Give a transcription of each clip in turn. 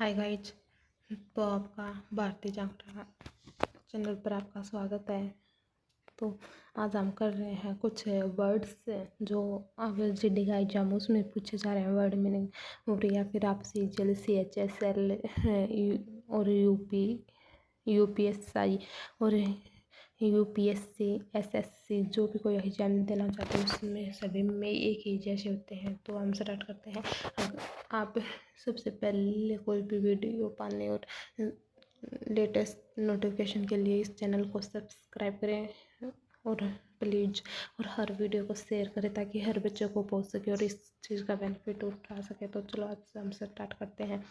Hi guys. तो आपका भारतीय जांगड़ा चैनल पर आपका स्वागत है। तो आज हम कर रहे हैं कुछ वर्ड्स जो अब GD का एग्जाम उसमें पूछे जा रहे हैं। वर्ड मीनिंग और या फिर आप CGL CHSL और UPSI और UPSC SSC जो भी कोई एग्जाम देना चाहते हैं उसमें सभी में एक ही जैसे होते हैं। तो हम स्टार्ट करते हैं। आप सबसे पहले कोई भी वीडियो पाने और लेटेस्ट नोटिफिकेशन के लिए इस चैनल को सब्सक्राइब करें और प्लीज़ और हर वीडियो को शेयर करें ताकि हर बच्चे को पहुंच सके और इस चीज़ का बेनिफिट उठा सके। तो चलो आज हम स्टार्ट करते हैं।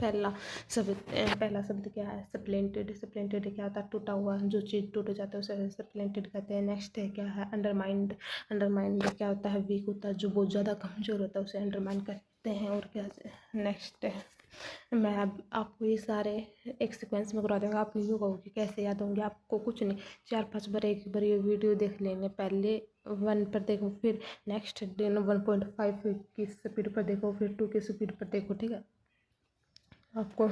पहला शब्द क्या है? स्प्लिंटेड। स्प्लिंटेड क्या होता है? टूटा हुआ। जो चीज़ टूट जाता है उसे स्प्लिंटेड कहते हैं। नेक्स्ट है क्या है? अंडरमाइंड। अंडरमाइंड क्या होता है? वीक होता है। जो बहुत ज़्यादा कमज़ोर होता है उसे अंडरमाइन कहते हैं। और क्या नेक्स्ट है? मैं अब आपको ये सारे एक सीक्वेंस में करवा दूँगा। आप यूँ कहोगे कैसे याद होंगे? आपको कुछ नहीं, 4-5 बार एक बार ये वीडियो देख लेंगे। पहले 1 पर देखो, फिर नेक्स्ट 1.5 की स्पीड पर देखो, फिर 2 की स्पीड पर देखो। ठीक है, आपको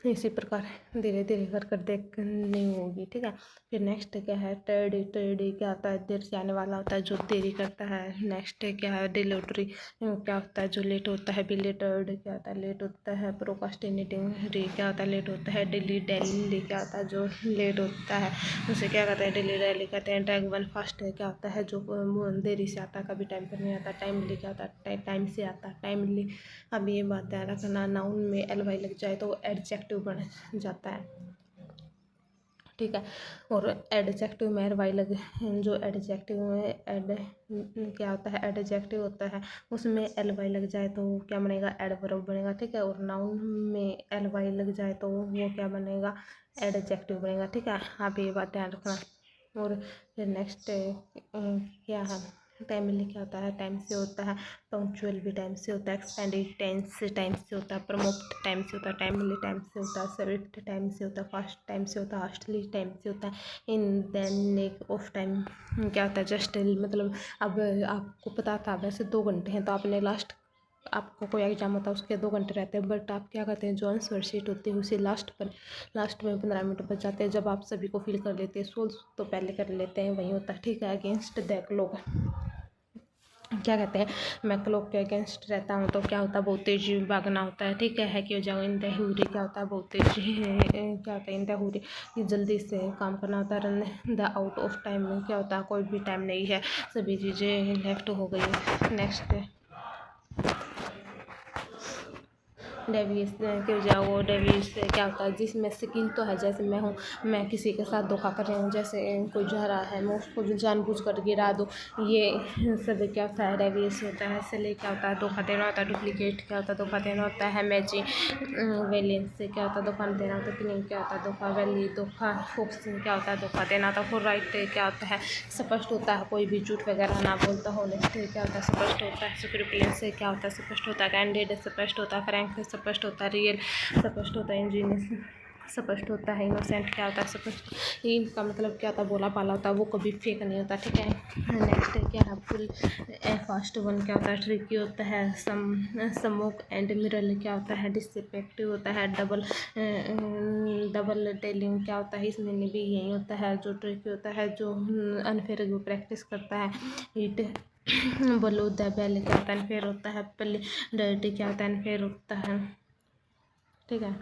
इसी प्रकार धीरे धीरे कर कर देखनी होगी। ठीक है, फिर नेक्स्ट क्या है? टर्डी। टर्डी क्या होता है? देर से आने वाला होता है जो देरी करता है। नेक्स्ट क्या है? डिलीटरी क्या होता है? जो लेट होता है। बिलेटेड क्या होता है? लेट होता है। प्रोकास्टिनेटिंग री क्या होता है? लेट होता है। डिली डेली क्या होता है? जो लेट होता है उसे क्या कहते हैं? डिली डेली कहते हैं। ड्रैग वन फास्ट क्या होता है? जो देरी से आता है, कभी टाइम पर नहीं आता। टाइमली क्या होता है? टाइम से आता है। टाइमली। अब ये बात ध्यान रखना, नाउन में LY लग जाए तो एडजेक्टिव बन जाता है। ठीक है, और एडजेक्टिव में LY लगे, जो एडजेक्टिव में क्या होता है? एडजेक्टिव होता है उसमें LY लग जाए तो क्या बनेगा? एडवर्ब बनेगा। ठीक है, और नाउन में LY लग जाए तो वो क्या बनेगा? एडजेक्टिव बनेगा। ठीक है, आप ये बात ध्यान रखना। और फिर नेक्स्ट क्या है? टाइमली क्या होता है? टाइम से होता है। पंक्चुअल भी टाइम से होता है। एक्सपेंडेड टेंस टाइम से होता है। प्रमोट टाइम से होता है। टाइमली टाइम से होता है। स्विफ्ट टाइम से होता है। फास्ट टाइम से होता है। हास्टली टाइम से होता है। In then neck of time क्या होता है? जस्ट मतलब अब आपको पता था वैसे 2 घंटे हैं तो आपने लास्ट, आपको कोई एग्जाम होता है उसके 2 घंटे रहते हैं, बट आप क्या करते हैं? जो आंसर शीट होती है उसे लास्ट में 15 मिनट बच जाते हैं। जब आप सभी को फिल कर लेते हैं, सोल्व तो पहले कर लेते हैं, वही होता है। ठीक है, अगेंस्ट दैट लोग क्या कहते हैं? मैं क्लॉक के अगेंस्ट रहता हूँ तो क्या होता है? बहुत तेज भागना होता है। ठीक है कि जाओ इन द हूरी क्या होता है? बहुत तेज क्या होता है? इन द हूरी ये जल्दी से काम करना होता है। Run the out of time क्या होता है? कोई भी टाइम नहीं है, सभी चीज़ें लेफ्ट हो गई। नेक्स्ट डेविस क्यों जाओ? डेविस क्या होता है? जिसमें स्किन तो है, जैसे मैं हूँ, मैं किसी के साथ धोखा कर रही हूँ, जैसे कोई जा रहा है मैं उसको जानबूझ कर गिरा दूँ, ये सब क्या होता है? डेविस होता है। इसलिए क्या होता है? धोखा देना होता है। डुप्लीकेट क्या होता है? धोखा देना होता है। मैचिंग वेलेंस से क्या होता है? धोखा देना होता है। क्लिंग क्या होता है? धोखा। वैली धोखा। फोक्सिंग क्या होता है? धोखा देना होता है। फॉर राइट क्या होता है? स्पष्ट होता है, कोई भी झूठ वगैरह ना बोलता हो। नेक्स्ट क्या होता है? स्पष्ट होता है। सिक्योरिटी से क्या होता है? स्पष्ट होता है। कैंडिडेट स्पष्ट होता है। फ्रैंक स्पष्ट होता है। रियल स्पष्ट होता है। इंजीनियस स्पष्ट होता है। इनोसेंट क्या होता है? स्पष्ट। इनका मतलब क्या होता है? बोला पाला होता है, वो कभी फेक नहीं होता। ठीक है, नेक्स्ट क्या है? फुल फास्ट वन क्या होता है? ट्रिकी होता है। स्मोक एंड मिरर क्या होता है? डिसपेक्टिव होता है। डबल टेलिंग क्या होता है? इसमें भी यही होता है। जो ट्रिकी होता है, जो अनफेयर प्रैक्टिस करता है। इट बोलो द बेल क्या होता है? अनफेयर होता है। पहले डर्टी क्या होता है? अनफेयर होता है। ठीक है,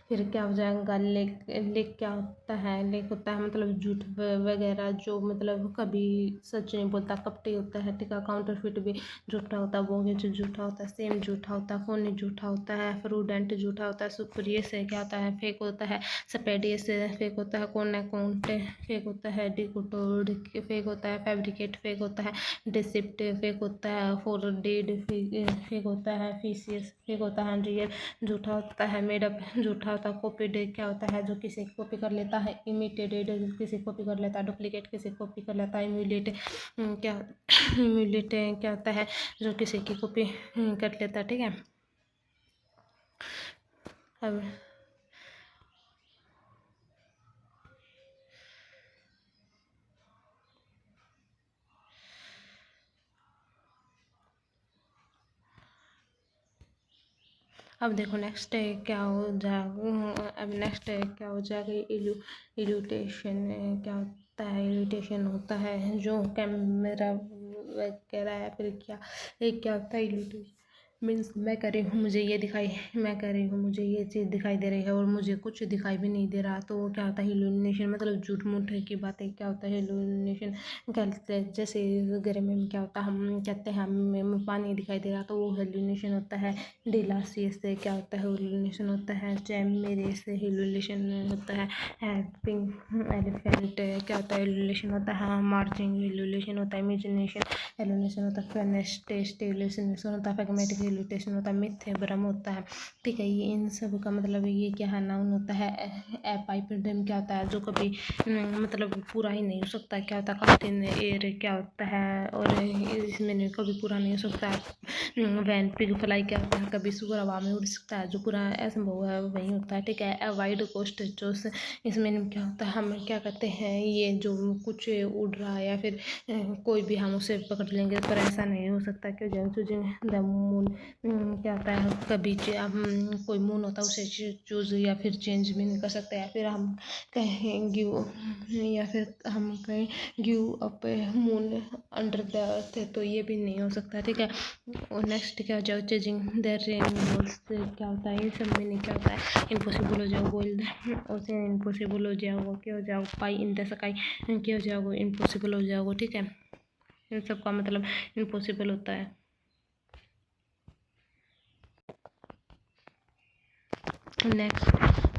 फिर क्या हो जाएगा? लेक। लेक क्या होता है? लेक होता है मतलब झूठ वगैरह, जो मतलब कभी सच नहीं बोलता, कपटी होता है। ठीक है, काउंटरफिट भी झूठा होता है। बोगेज झूठा होता है। सेम झूठा होता है। फोनी झूठा होता है। फ्रूडेंट झूठा होता है। सुपरियस से क्या होता है? फेक होता है। सपेडियस से फेक होता है। कौन अकाउंट फेक होता है। डिकोटोड फेक होता है। फैब्रिकेट फेक होता है। डिसिप्ट फेक होता है। फोरडेड फेक होता है। फिशियस फेक होता है। रियल झूठा होता है। मेडअप झूठा होता है। कॉपीड क्या होता है? जो किसी की कॉपी कर लेता है। इमिटेटेड किसी कॉपी कर लेता है। डुप्लीकेट किसी कॉपी कर लेता है। इम्यूलेट क्या इम्यूलेट क्या होता है? जो किसी की कॉपी कर लेता है। ठीक है, अब अब देखो नेक्स्ट क्या हो जाएगा। अब नेक्स्ट क्या हो जाएगा, इरिटेशन। क्या होता है, इरिटेशन होता है जो कैमरा वगैरह या फिर क्या, एक क्या होता है इरिटेशन मीन्स मैं कर रही हूँ मुझे ये दिखाई, मैं कर रही हूँ मुझे ये चीज़ दिखाई दे रही है और मुझे कुछ दिखाई भी नहीं दे रहा, तो वो क्या होता है हेलुसिनेशन। मतलब झूठ मूठ की बातें क्या होता है हेलुसिनेशन कहते हैं। जैसे गर्मी में क्या होता है, हम कहते हैं हमें पानी दिखाई दे रहा, तो वो हेलुसिनेशन होता है। डिलासी से क्या होता है हेलुसिनेशन होता है। चैमेरे से हेलुसिनेशन होता है। पिंक एलिफेंट क्या होता है हेलुसिनेशन होता है। मार्चिंग हेलुसिनेशन होता है। इमेजिनेशन हेलुसिनेशन होता है। फेनेस्टेस्ट हेलुसिनेशन होता है। फैगमेटिक हेलुसिनेशन होता है। मिथ्या भ्रम होता है। ठीक है, ये इन सब का मतलब ये क्या है, नाउन होता है। एपाइपीडियम क्या होता है, जो कभी मतलब पूरा ही नहीं हो सकता। क्या होता है काउंटिन एयर क्या होता है, और इसमें कभी पूरा नहीं हो सकता है। वैन पिग फ्लाई क्या होता है, कभी सुगर हवा में उड़ सकता है, जो पूरा असंभव है वही होता है। ठीक है, अवॉइड कोस्ट जो इसमें क्या होता है, हम क्या कहते हैं ये जो कुछ उड़ रहा है या फिर कोई भी हम उसे पकड़ लेंगे, पर ऐसा नहीं हो सकता। क्यों चूजिंग द मून क्या होता है, कभी हम कोई मून होता है उसे चूज या फिर चेंज भी नहीं कर सकते, या फिर हम कहें या फिर हम कहें give up moon under the earth, तो ये भी नहीं हो सकता। ठीक है, और नेक्स्ट क्या हो जाओ चेजिंग द रेनबोल्स क्या होता है, इन सब में नहीं क्या होता है इम्पॉसिबल हो जाओ। गोल्ड ओशियन इम्पॉसिबल हो जाओ, क्या हो जाओ पाई इन द स्काई क्या हो जाओ इम्पॉसिबल हो जाओ। ठीक है, इन सब का मतलब इम्पॉसिबल होता है। नेक्स्ट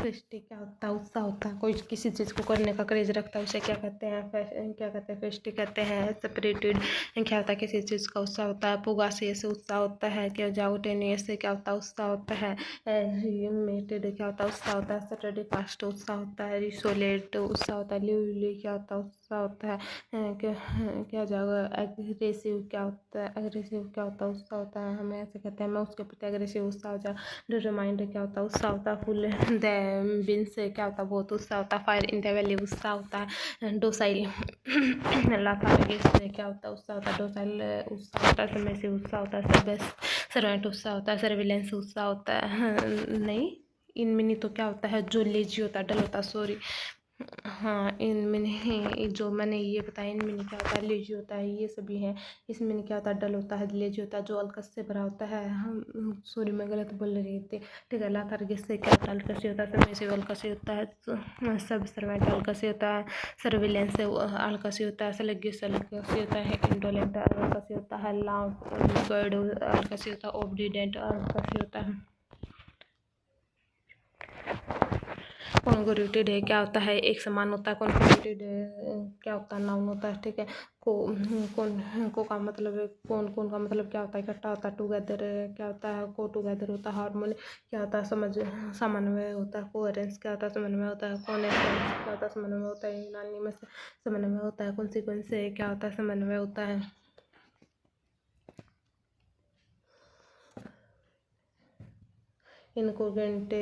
फेस्टी क्या होता है, उत्साह होता है। कोई किसी चीज़ को करने का क्रेज रखता है उसे क्या कहते हैं, क्या कहते हैं फेस्टी कहते हैं। सेपरेटेड क्या होता है, किसी चीज़ का उत्साह होता है। पुगासियस से उत्साह होता है। क्या जाउटेनियस से क्या होता है, उत्साह होता है। यूमेटेड क्या होता है, उत्साह होता है। सैटरडे फास्ट उत्साह होता है। रिसोलेट उत्साह होता है। लिवली क्या होता है, उत्साह होता है। क्या जाएगा एग्रेसिव क्या होता है, एग्रेसिव क्या होता है, उत्साह होता है। हमें ऐसे कहते हैं मैं उसके प्रति एग्रेसिव उत्साह हो जाए। डिटरमाइंड क्या होता है, उत्साह होता है। फुल द बीन्स क्या होता है, बहुत उत्साह होता है। फायर इन द वैली उत्साह होता है। डोसाइल लाथारगिस क्या होता है, उत्साह होता है। डोसाइल उत्साह होता है। सबमिसिव उत्साह होता है। सर्वेंट उत्साह होता है। सर्विलेंस उत्साह होता है। नहीं, इनमिनी तो क्या होता है, जो लेजी होता है, डल होता है, सॉरी। हाँ, इनमिनी जो मैंने ये बताया, इनमिनी क्या होता है, लेजी होता है, ये सभी हैं। इसमें क्या होता है, डल होता है, लेजी होता है, जो अलकस से भरा होता है। हम सॉरी मैं गलत बोल रही थी। ठीक है, लाथारगिस से क्या होता है, अलकसी होता है। सबमिसिव अलकसी होता है। सब सर्वेंट अलकसी होता है। सर्विलेंस अलकसी होता है। सेलेगियस अलकसी होता है। इंडोलेंट अलकसी होता है। लाउड अलकसी होता है। ओबीडिएंट अलकसी होता है। कॉन्ग्रुएटेड है क्या होता है, एक समान होता है। कॉन्ग्रुएटेड क्या होता है, नाउन होता है। ठीक है, कौन को का मतलब है, कौन का मतलब क्या होता है, इकट्ठा होता है। टुगेदर क्या होता है, को टुगेदर होता है। हार्मोनी क्या होता है, समन्वय होता है। कोहेरेंस क्या होता है, समन्वय होता है। कॉन्सेंस क्या होता है, समन्वय होता है। यूनानिमस समन्वय होता है। कॉन्सिक्वेंस क्या होता है, समन्वय होता है। इनकोगेंट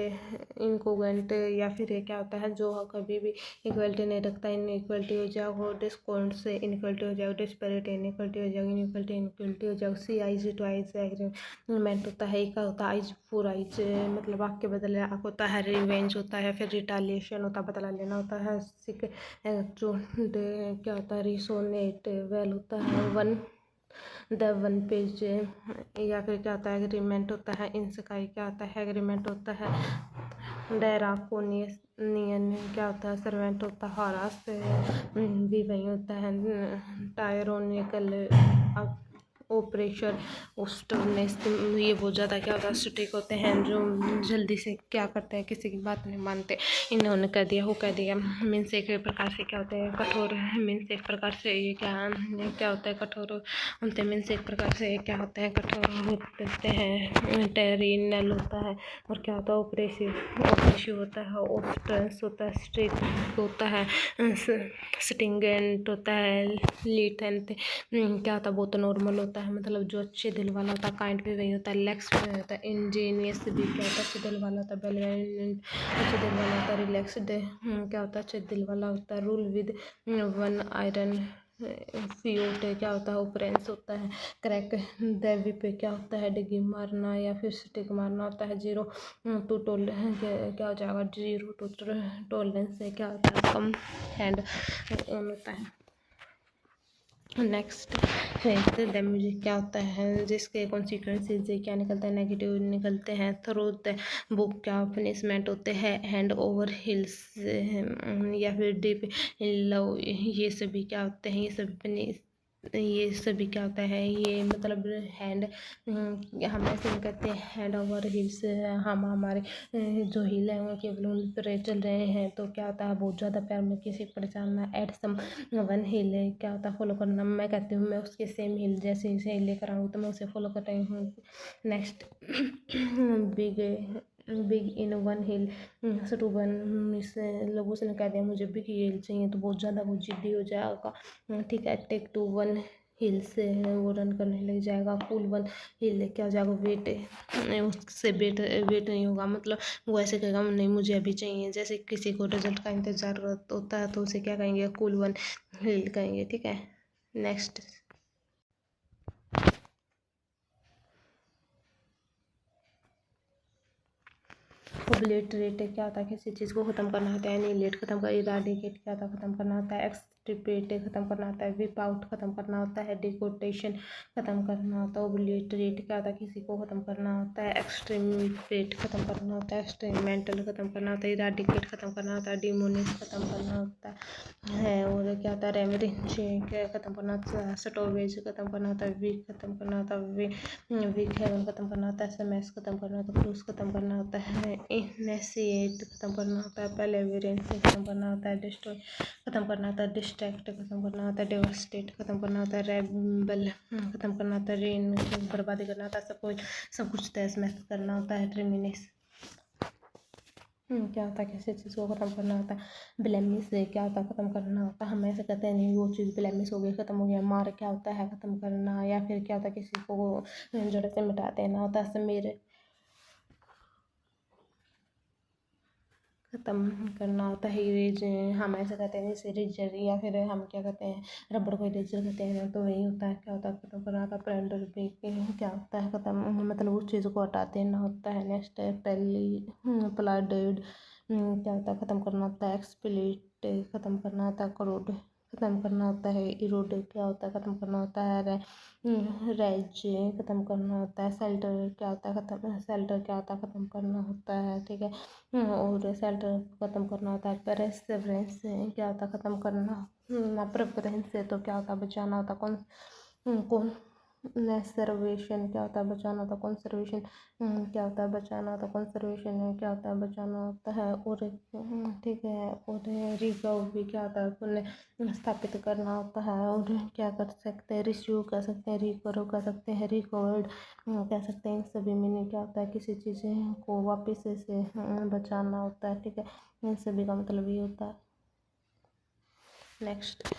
या फिर ये क्या होता है, जो कभी भी इक्वलिटी नहीं रखता। इनइक्वलिटी हो जाओ। डिस्काउंट से इनइक्वलिटी हो जाओ। डिस्पैरिटी इनइक्वलिटी हो जाओ। इनइक्वलिटी हो जाओ। सी आइज टू आइज एग्रीमेंट होता है। एक होता है आइज फॉर आइज, मतलब आँख के बदले आँख होता है। रिवेंज होता है। फिर रिटालिएशन होता है, बदला लेना होता है। सिक जो क्या होता है, रिसोनेट वेल होता है। द वन पेज या फिर क्या होता है, एग्रीमेंट होता है। इन स्काई क्या होता है, एग्रीमेंट होता है। डायराकोनियन क्या होता है, सर्वेंट होता है। हॉरास भी वही होता है। टायरोनिकल ऑपरेशन स्टर्नेस, ये बहुत ज़्यादा क्या होता है, स्टिक होते हैं, जो जल्दी से क्या करते हैं, किसी की बात नहीं मानते। इन्होंने कह दिया, वो कह दिया। मीन्स एक प्रकार से क्या होते हैं, कठोर। मीन्स एक प्रकार से ये क्या होता है, कठोर होते हैं। मीन्स एक प्रकार से क्या होते हैं, कठोर होते हैं। टेरिनल होता है। और क्या होता है, ऑपरेसिव होता है। ऑस्टर्स होता है। स्ट्रिक्ट होता है। स्टिंगेंट होता है। लीथेंट क्या होता है, बहुत नॉर्मल होता है, मतलब जो अच्छे दिल वाला होता है। काइंड भी वही होता है। लेक्स होता है। इंजीनियस भी क्या होता है, अच्छे दिल वाला होता है। बेलिवेंट अच्छे दिल वाला होता है। रिलैक्सड क्या होता है, अच्छे दिल वाला होता है। रूल विद वन आयरन फ्यूट क्या होता है, ओपरेंस होता है। क्रैक देवी पे क्या होता है, डिगी मारना या फिर स्टिक मारना होता है। जीरो टू टोल क्या हो जाएगा, जीरो टू टोलरेंस से क्या होता है, कम हैंड ऑन होता है। नेक्स्ट है डैमेज क्या होता है, जिसके कॉन्सिक्वेंसेज क्या निकलते हैं, नेगेटिव निकलते हैं। थ्रू द बुक क्या पनिशमेंट होते हैं, हैंड ओवर हिल्स या फिर डीप लव, ये सभी क्या होते हैं, ये सभी क्या होता है, ये मतलब हैंड हम ऐसे नहीं करते हैं हैंड ओवर हिल्स। हम हमारे जो हिल है उनके बलून पर चल रहे हैं तो क्या होता है, बहुत ज़्यादा पैर में किसी को परेशान एट सम वन हिल है क्या होता है, फॉलो करना। मैं कहती हूँ मैं उसके सेम हिल जैसे इसे लेकर आऊँ तो मैं उसे फॉलो कर रही हूँ। Next big in one hill to one miss लोगों से कह दिया मुझे बिग हिल चाहिए तो बहुत ज़्यादा वो जिद्दी हो जाएगा, ठीक है। टेक टू वन हिल से वो रन करने लग जाएगा। पुल वन हिल क्या हो जाएगा, वेट उससे वेट नहीं होगा, मतलब वो ऐसे कहेगा नहीं मुझे अभी चाहिए। जैसे किसी को रिजल्ट का इंतजार होता है तो उसे क्या कहेंगे, कूल वन हिल कहेंगे, ठीक है। नेक्स्ट ओब्लिटरेट क्या होता है, किसी चीज़ को ख़त्म करना होता है। एनिलेट खत्म कर, इराडिकेट क्या होता है, ख़त्म करना होता है। एक्सटिपेट ख़त्म करना होता है। विप आउट ख़त्म करना होता है। डिकोटेशन ख़त्म करना होता है। ओब्लिटरेट क्या होता है, किसी को ख़त्म करना होता है। एक्सट्रीमिपेट ख़त्म करना होता है। एक्सट्रीमेंटल ख़त्म करना होता है। इराडिकेट ख़त्म करना होता है। डिमोनिक ख़त्म करना होता है। और क्या होता है, रेमरिंग ख़त्म करना होता है। स्टोवेज ख़त्म करना होता है। वीक ख़त्म करना होता है। वीक हेवन ख़त्म करना होता है। एसएमएस ख़त्म करना होता है। क्रूज ख़त्म करना होता है। इनेशिएट ख़त्म करना होता है। पहले वेरिएंट से ख़त्म करना होता है। डिस्ट्रॉय ख़त्म करना होता है। डिस्ट्रैक्ट ख़त्म करना होता है। डेवास्टेट ख़त्म करना होता है। रेबल ख़त्म करना होता है। रेन बर्बादी करना होता है। सब कुछ तहस नहस करना होता है। ट्रिमिनेस क्या होता है, किसी चीज़ को ख़त्म करना होता है। ब्लेमिश से क्या होता है, ख़त्म करना होता है। हम ऐसे कहते हैं नहीं वो चीज़ ब्लेमिश हो गई, ख़त्म हो गया। मार क्या होता है, ख़त्म करना। या फिर क्या होता है, किसी को जड़ से मिटा देना होता है। समीर ख़त्म करना होता है। इरेज हम ऐसे कहते हैं जैसे इरेजर, या फिर हम क्या कहते हैं रबड़ को इरेजर कहते हैं तो वही होता है। क्या होता है, ख़त्म करना होता है। प्लेंडर भी क्या होता है, ख़त्म मतलब उस चीज़ को हटा देना होता है। नेक्स्ट है प्लाडेड क्या होता है, ख़त्म करना होता है। एक्सप्लिट ख़त्म करना होता है। करोड ख़त्म करना होता है। इरोड क्या होता है, ख़त्म करना होता है। रैज ख़त्म करना होता है। सेल्टर क्या होता है, सेल्टर क्या होता है, ख़त्म करना होता है, ठीक है। और सेल्टर ख़त्म करना होता है। पेरेसेवरेंस क्या होता है, ख़त्म करना। प्रेफरेंस से तो क्या होता है, बचाना होता है। कौन कंसर्वेशन क्या होता है, बचाना होता है। कंसर्वेशन क्या होता है, बचाना होता है। कंसर्वेशन है क्या होता है, बचाना होता है। और ठीक है। और रिकवर भी क्या होता है, पुनः स्थापित करना होता है। और क्या कर सकते हैं, रिस्यू कर सकते हैं, रिकवर कर सकते हैं, रिकवर्ड कह सकते हैं। इन सभी में क्या होता है, किसी चीज़ को वापस से बचाना होता है, ठीक है। इन सभी का मतलब ये होता है। नेक्स्ट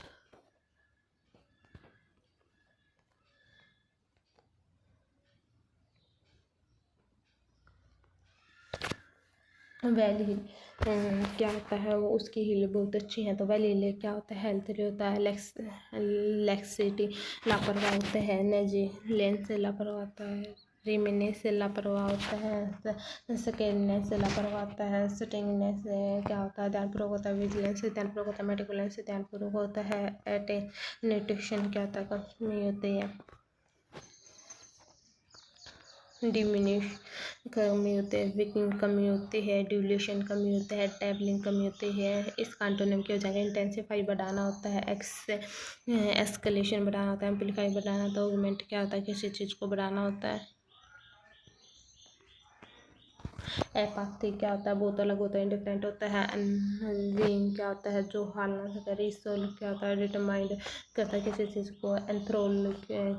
वैली हिल क्या होता है, वो उसकी हिल बहुत अच्छी है। तो वैली हिल क्या होता है, हेल्थ लिए होता है। लेक्सिटी लापरवाह होता है। नेजी लेन से लापरवाह होता है। रिमिनेस से लापरवाह होता है। सकेलनेस से लापरवाह होता है। सटिंगनेस से क्या होता है, ध्यानपूर्वक होता है। विजिलेंस से ध्यानपूर्वक होता है। मेटिकुलेंस से ध्यानपूर्वक होता है। एटेन्यूएशन क्या होता है, कमी होती है। डिमिनिश कमी होती है। विकिंग कमी होती है। ड्यूलेशन कमी होती है। टैबलिंग कमी होती है। इसका एंटोनिम क्या हो जाएगा, इंटेंसिफाई बढ़ाना होता है। एस्केलेशन बढ़ाना होता है। एम्पलीफाई बढ़ाना होता है। ऑगमेंट क्या होता है, किसी चीज़ को बढ़ाना होता है। एपाथी क्या होता है, बहुत अलग होता है, इंडिफरेंट होता है। अनविलिंग क्या होता है, जो हाल ना सके। रिसोल क्या होता है, डिटरमाइंड करता है किसी चीज़ को। एंथ्रोल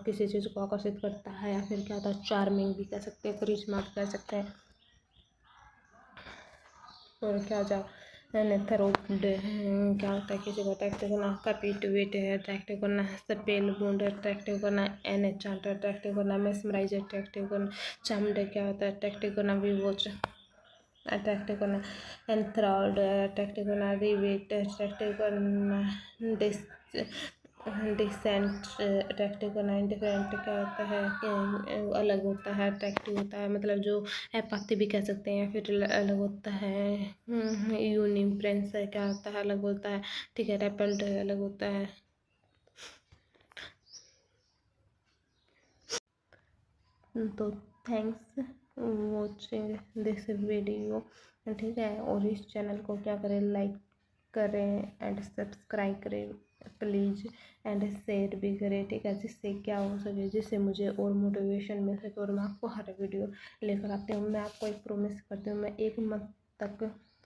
किसी चीज़ को आकर्षित करता है। या फिर क्या होता है, चार्मिंग भी कह सकते हैं, करिश्मा भी कह सकते हैं। और क्या हो जाए नेथरोड क्या होता है, किसी को अट्रैक्टिव करना। कैपिटिवेट है अट्रैक्टिव करना। सपेल बूंद अट्रैक्टिव करना। एनचांट अट्रैक्टिव करना। मेस्मराइज अट्रैक्टिव करना। चाम्ड क्या होता है, अट्रैक्टिव करना। वीवॉच अट्रैक्टिव करना। एंथ्राल्ड अट्रैक्टिव करना। रिवेट अट्रैक्टिव करना। डिस डिसेंट अट्रैक्टिव करना, इंडिफरेंट क्या होता है कि अलग होता है, अट्रैक्टिव होता है मतलब जो एपाथी भी कह सकते हैं, या फिर अलग होता है। यूनिप्रेंस क्या होता है, अलग होता है, ठीक है। रेपल्ड अलग होता है। तो थैंक्स वॉचिंग दिस वीडियो, ठीक है। और इस चैनल को क्या करें, लाइक करें एंड सब्सक्राइब करें प्लीज़, एंड शेयर भी करें, ठीक है। जिससे क्या हो सके, जिससे मुझे और मोटिवेशन मिल सके और मैं आपको हर वीडियो लेकर आती हूँ। मैं आपको एक प्रॉमिस करती हूँ, मैं 1 मंथ तक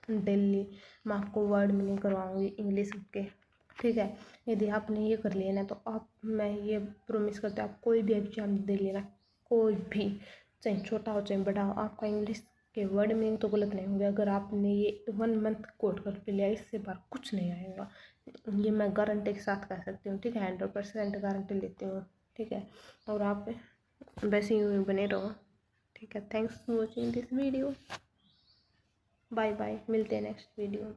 डेली मैं आपको वर्ड मीनिंग करवाऊँगी इंग्लिश के, ठीक है। यदि आपने ये कर लिया ना तो आप, मैं ये प्रॉमिस करती हूँ, आप कोई भी एग्जाम दे लेना, कोई भी, चाहे छोटा हो चाहे बड़ा हो, आपका इंग्लिश के वर्ड मीनिंग तो गलत नहीं होंगे। अगर आपने ये 1 मंथ कोड कर लिया, इससे बार कुछ नहीं आएगा, ये मैं गारंटी के साथ कह सकती हूँ, ठीक है। 100% गारंटी लेती हूँ, ठीक है। और आप वैसे ही बने रहो, ठीक है। Thanks for watching this video. Bye bye, मिलते हैं नेक्स्ट वीडियो में।